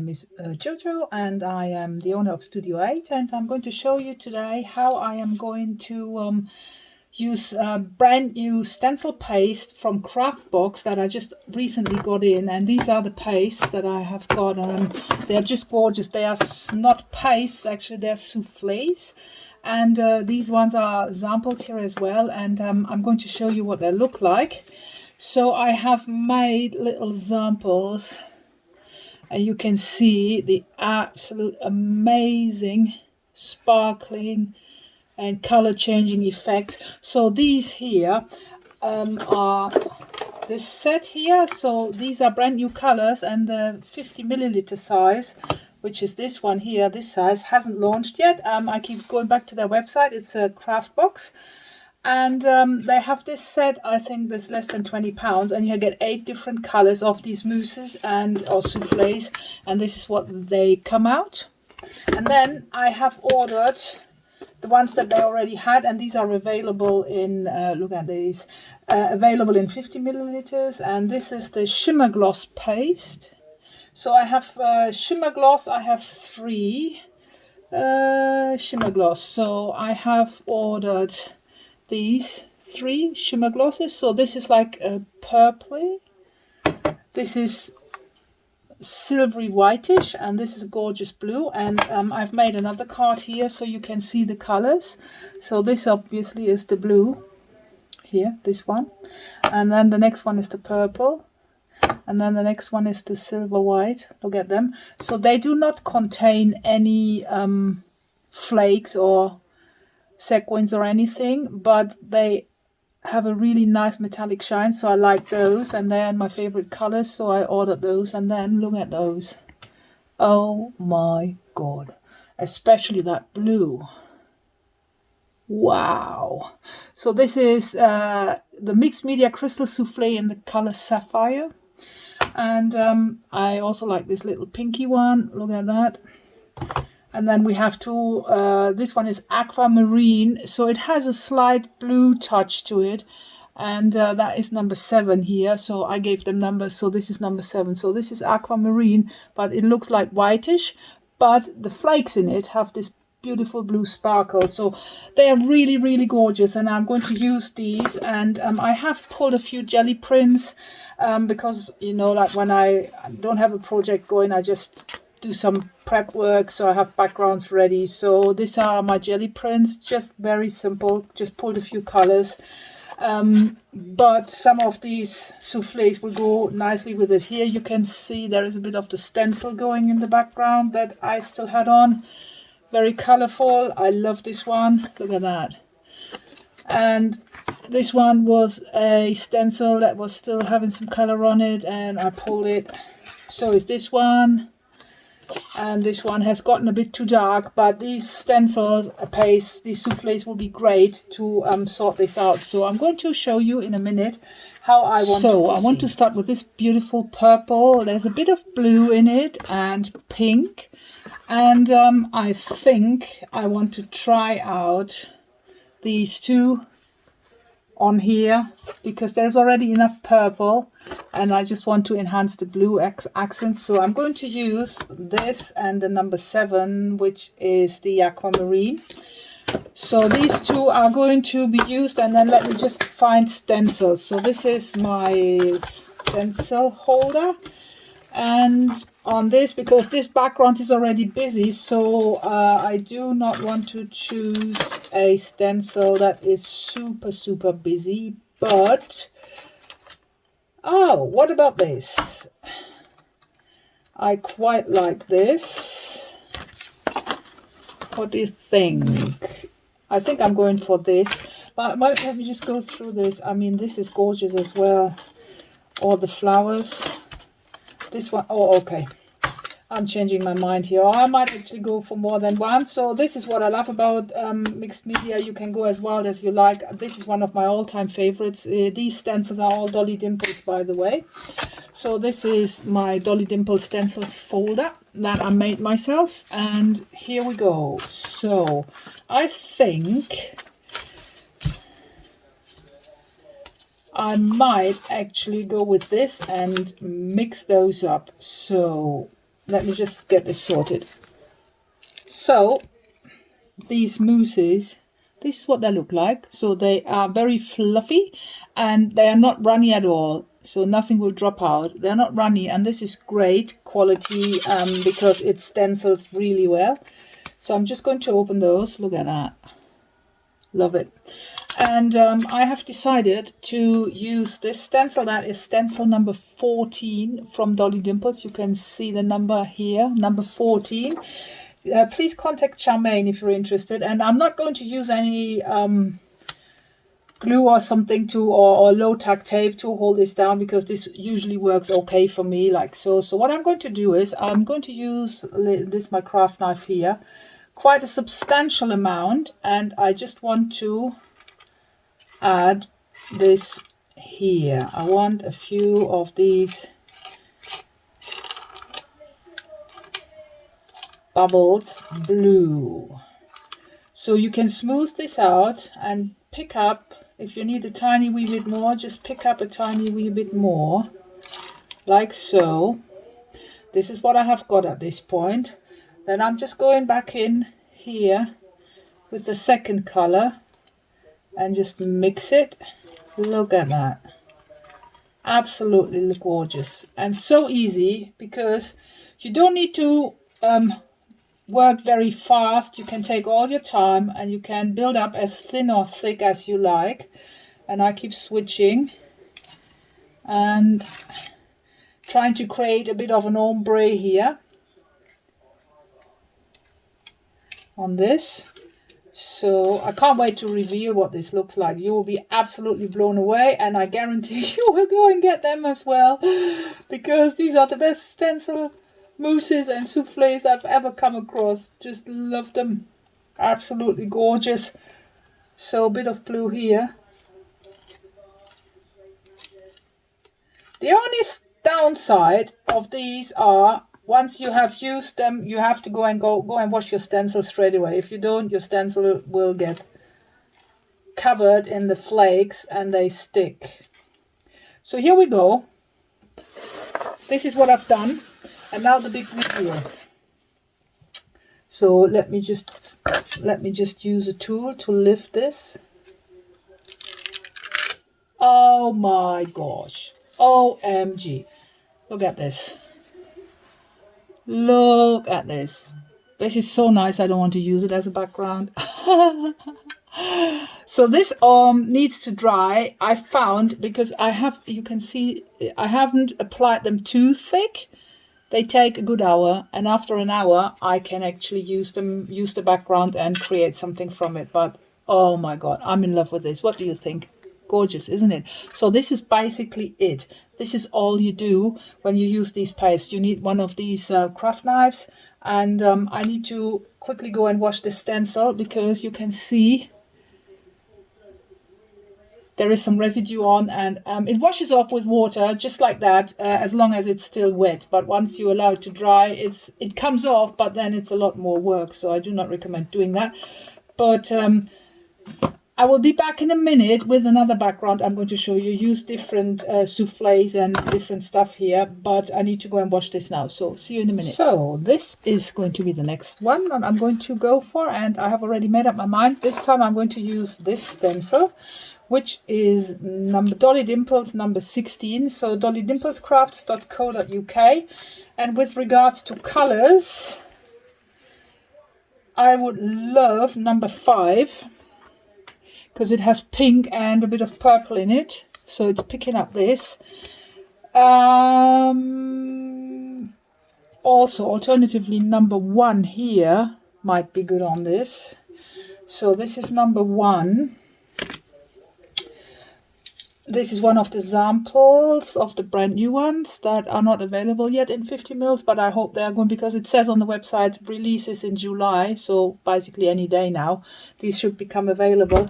name is Jojo, and I am the owner of Studio 8, and I'm going to show you today how I am going to use brand new stencil paste from Craftbox that I just recently got in. And these are the pastes that I have got, and they're just gorgeous. They are not pastes, actually they're soufflés. And these ones are samples here as well, and I'm going to show you what they look like. So I have made little samples, and you can see the absolute amazing sparkling and color changing effects. So these here are this set here. So these are brand new colors, and the 50 milliliter size, which is this one here, this size, hasn't launched yet. I keep going back to their website. It's a Craftbox. And they have this set, I think there's less than £20, and you get 8 different colors of these mousses or soufflés, and this is what they come out. And then I have ordered the ones that they already had, and these are available in, look at these, available in 50 milliliters, and this is the Shimmer Gloss paste. So I have Shimmer Gloss, I have 3 Shimmer Gloss, so I have ordered these 3 shimmer glosses. So this is like a purpley, this is silvery whitish, and this is a gorgeous blue. And I've made another card here so you can see the colors. So this obviously is the blue here, this one, and then the next one is the purple, and then the next one is the silver white. Look at them. So they do not contain any flakes or sequins or anything, but they have a really nice metallic shine, so I like those, and they're my favorite colors, so I ordered those. And then look at those. Oh my god, especially that blue. Wow. So this is the mixed media crystal souffle in the color sapphire, and I also like this little pinky one. Look at that. And then we have 2, this one is aquamarine, so it has a slight blue touch to it, and that is number 7 here, so I gave them numbers, so this is number 7. So this is aquamarine, but it looks like whitish, but the flakes in it have this beautiful blue sparkle. So they are really, really gorgeous, and I'm going to use these. And I have pulled a few jelly prints, because, you know, like when I don't have a project going, I just do some prep work, so I have backgrounds ready. So these are my jelly prints, just very simple, just pulled a few colors, but some of these soufflés will go nicely with it. Here you can see there is a bit of the stencil going in the background that I still had on, very colorful. I love this one, look at that. And this one was a stencil that was still having some color on it, and I pulled it. So is this one. And this one has gotten a bit too dark, but these stencils, paste, these soufflés will be great to sort this out. So I'm going to show you in a minute how I want to proceed. So I want to start with this beautiful purple. There's a bit of blue in it and pink. And I think I want to try out these 2 on here, because there's already enough purple, and I just want to enhance the blue accents. So I'm going to use this and the number 7, which is the aquamarine. So these 2 are going to be used, and then let me just find stencils. So this is my stencil holder, and on this, because this background is already busy, so I do not want to choose a stencil that is super busy. But oh, what about this? I quite like this. What do you think? I think I'm going for this, but let me just go through this. I mean, this is gorgeous as well. All the flowers. This one, oh, okay. I'm changing my mind here. I might actually go for more than one. So this is what I love about mixed media. You can go as wild as you like. This is one of my all-time favorites. These stencils are all Dolly Dimples, by the way. So this is my Dolly Dimple stencil folder that I made myself. And here we go. So I think I might actually go with this and mix those up. So let me just get this sorted. So these mousses, this is what they look like. So they are very fluffy and they are not runny at all. So nothing will drop out. They're not runny, and this is great quality because it stencils really well. So I'm just going to open those. Look at that. Love it. And I have decided to use this stencil. That is stencil number 14 from Dolly Dimples. You can see the number here, number 14. Please contact Charmaine if you're interested. And I'm not going to use any glue or something to, or low tack tape to hold this down, because this usually works okay for me, like so. So what I'm going to do is I'm going to use this, my craft knife here, quite a substantial amount, and I just want to add this here. I want a few of these bubbles blue. So you can smooth this out and pick up, if you need a tiny wee bit more, just pick up a tiny wee bit more, like so. This is what I have got at this point. Then I'm just going back in here with the second color and just mix it. Look at that. Absolutely gorgeous. And so easy, because you don't need to work very fast. You can take all your time and you can build up as thin or thick as you like. And I keep switching and trying to create a bit of an ombre here on this. So I can't wait to reveal what this looks like. You will be absolutely blown away, and I guarantee you will go and get them as well, because these are the best stencil mousses and soufflés I've ever come across. Just love them. Absolutely gorgeous. So a bit of blue here. The only downside of these are, once you have used them, you have to go and wash your stencil straight away. If you don't, your stencil will get covered in the flakes and they stick. So here we go. This is what I've done. And now the big reveal. So let me just use a tool to lift this. Oh my gosh. OMG. Look at this. Look at this. This is so nice. I don't want to use it as a background. So this needs to dry. I found, because you can see I haven't applied them too thick. They take a good hour, and after an hour I can actually use the background and create something from it. But oh my god, I'm in love with this. What do you think? Gorgeous, isn't it? So this is basically it. This is all you do when you use these pastes. You need one of these craft knives, and I need to quickly go and wash the stencil, because you can see there is some residue on, and it washes off with water just like that, as long as it's still wet. But once you allow it to dry, it comes off, but then it's a lot more work, so I do not recommend doing that. But I will be back in a minute with another background. I'm going to show you, use different soufflés and different stuff here, but I need to go and wash this now, so see you in a minute. So this is going to be the next one that I'm going to go for, and I have already made up my mind. This time I'm going to use this stencil, which is Dolly Dimples number 16. So dollydimplescrafts.co.uk. And with regards to colors, I would love number 5, because it has pink and a bit of purple in it. So it's picking up this. Also, alternatively, number 1 here might be good on this. So this is number 1. This is one of the samples of the brand new ones that are not available yet in 50 mils, but I hope they are going, because it says on the website releases in July, so basically any day now these should become available.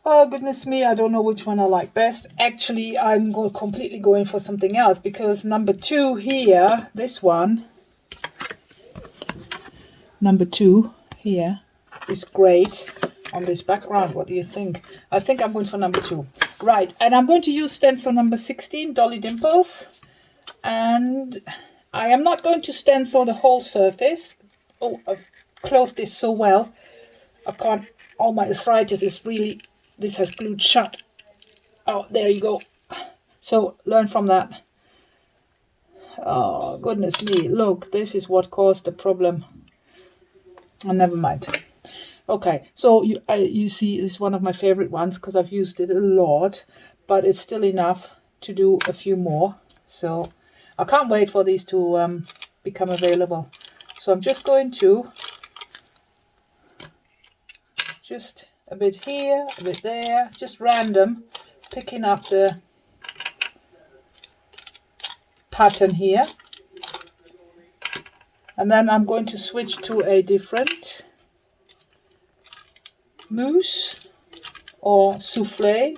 Oh goodness me, I don't know which one I like best. Actually, I'm completely going for something else, because number 2 here, this one, number 2 here is great on this background. What do you think? I think I'm going for number 2. Right, and I'm going to use stencil number 16, Dolly Dimples. And I am not going to stencil the whole surface. Oh, I've closed this so well. I can't, all my arthritis is really, this has glued shut. Oh, there you go. So learn from that. Oh, goodness me. Look, this is what caused the problem. Oh, never mind. Okay, so you see, this is one of my favorite ones because I've used it a lot, but it's still enough to do a few more. So I can't wait for these to become available. So I'm just going to just a bit here, a bit there, just random, picking up the pattern here. And then I'm going to switch to a different mousse or souffle.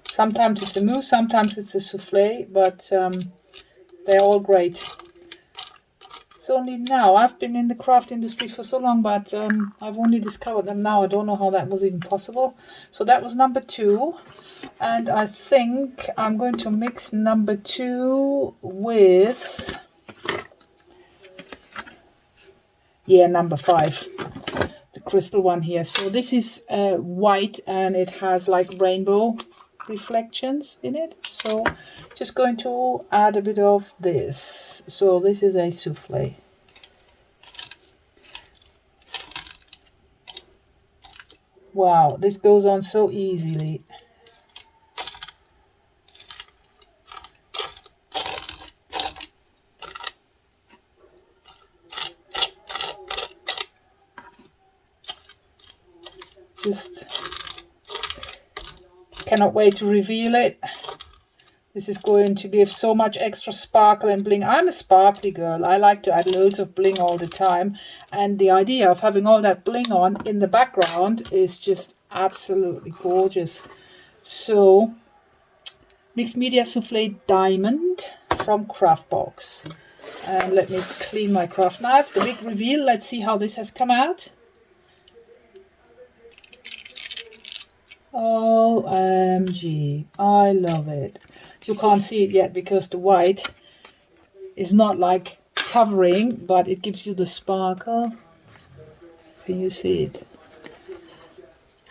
Sometimes it's a mousse, sometimes it's a souffle, but they're all great. It's only now, I've been in the craft industry for so long, but I've only discovered them now. I don't know how that was even possible. So that was number 2. And I think I'm going to mix number 2 with, yeah, number 5. The crystal one here. So this is white and it has like rainbow reflections in it. So just going to add a bit of this. So this is a souffle. Wow, this goes on so easily. Just cannot wait to reveal it. This is going to give so much extra sparkle and bling. I'm a sparkly girl. I like to add loads of bling all the time. And the idea of having all that bling on in the background is just absolutely gorgeous. So, Mixed Media Souffle Diamond from Craftbox. And let me clean my craft knife. The big reveal. Let's see how this has come out. OMG. I love it. You can't see it yet because the white is not like covering, but it gives you the sparkle. Can you see it?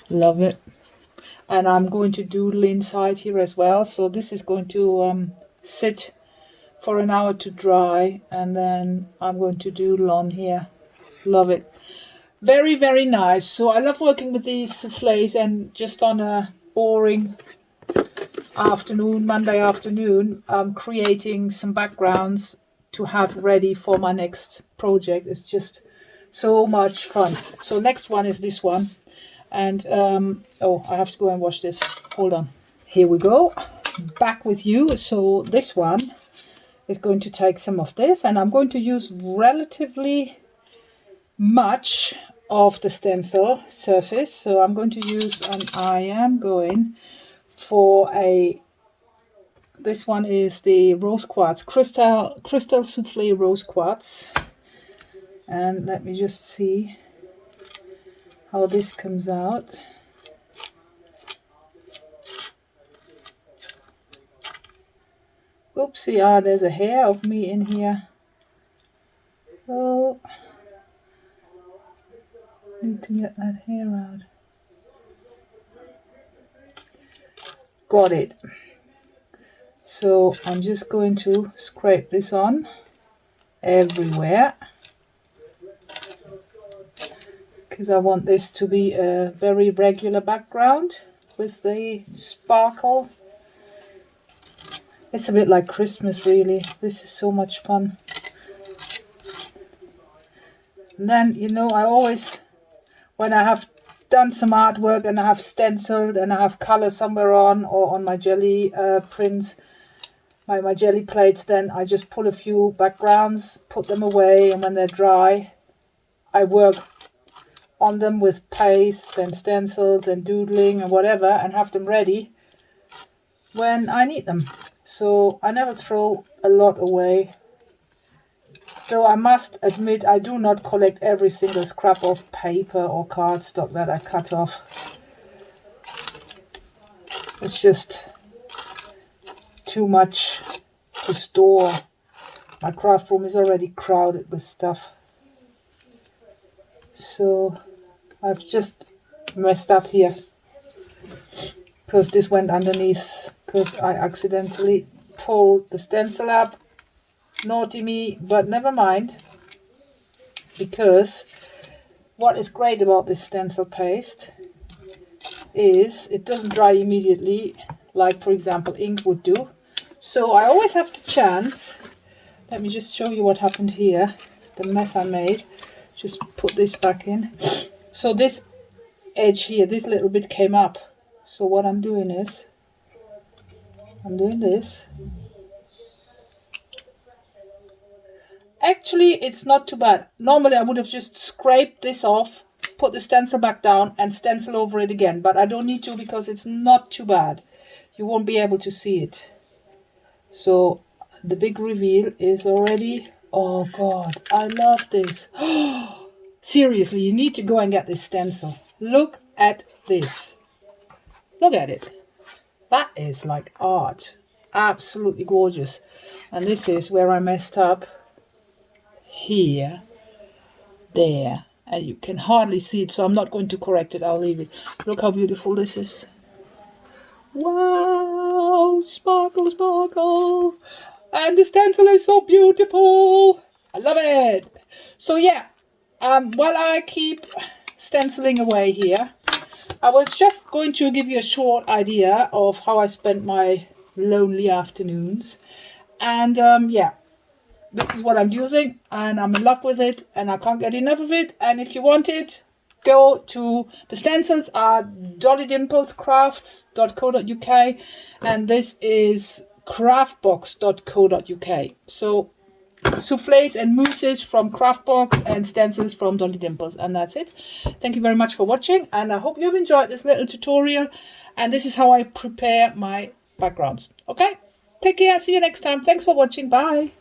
Love it. And I'm going to doodle inside here as well. So this is going to sit for an hour to dry, and then I'm going to doodle on here. Love it. Very, very nice. So I love working with these soufflés, and just on a boring afternoon, Monday afternoon, creating some backgrounds to have ready for my next project is just so much fun. So next one is this one. And, oh, I have to go and wash this. Hold on. Here we go. Back with you. So this one is going to take some of this, and I'm going to use relatively much of the stencil surface. So I'm going to use, and I am going for this one is the rose quartz, crystal souffle rose quartz. And let me just see how this comes out. Oopsie, there's a hair of me in here. Oh, need to get that hair out. Got it. So I'm just going to scrape this on everywhere, because I want this to be a very regular background with the sparkle. It's a bit like Christmas, really. This is so much fun. And then, you know, I always, when I have done some artwork and I have stenciled and I have color somewhere on, or on my jelly prints, my jelly plates, then I just pull a few backgrounds, put them away, and when they're dry, I work on them with paste and stencils and doodling and whatever, and have them ready when I need them. So I never throw a lot away. Though I must admit, I do not collect every single scrap of paper or cardstock that I cut off. It's just too much to store my craft room is already crowded with stuff. So I've just messed up here because this went underneath because I accidentally pulled the stencil up. Naughty me, but never mind, because what is great about this stencil paste is it doesn't dry immediately like, for example, ink would do. So I always have the chance. Let me just show you what happened here, the mess I made. Just put this back in. So this edge here, this little bit came up. So what I'm doing is, I'm doing this. Actually, it's not too bad. Normally, I would have just scraped this off, put the stencil back down and stencil over it again. But I don't need to because it's not too bad. You won't be able to see it. So the big reveal is already... Oh, God, I love this. Seriously, you need to go and get this stencil. Look at this. Look at it. That is like art. Absolutely gorgeous. And this is where I messed up. Here, there, and you can hardly see it, so I'm not going to correct it. I'll leave it. Look how beautiful this is. Wow, sparkle, sparkle, and the stencil is so beautiful. I love it. So yeah, while I keep stenciling away here, I was just going to give you a short idea of how I spent my lonely afternoons. And yeah, this is what I'm using and I'm in love with it and I can't get enough of it. And if you want it, go to the stencils are dollydimplescrafts.co.uk and this is craftbox.co.uk. So soufflés and mousses from Craftbox and stencils from Dolly Dimples, and that's it. Thank you very much for watching and I hope you've enjoyed this little tutorial, and this is how I prepare my backgrounds. Okay, take care, see you next time. Thanks for watching. Bye.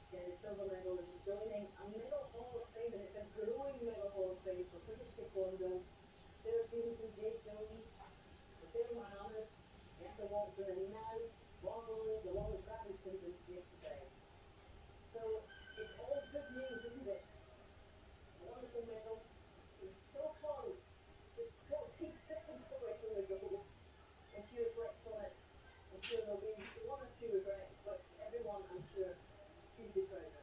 getting a silver medal and joining a medal hall of fame, and it's a growing medal hall of fame for British Taekwondo. Sarah Stevenson, Jade Jones, Taylor Mohammed, Bianca Walton, and now Warhorns along with Bradley Simpson yesterday. So it's all good news, isn't it? A wonderful medal. She was so close, just 14 seconds away from the gold. And she reflects on it. I'm sure there'll be one or two regrets, but everyone, I'm sure, hugely proud of her.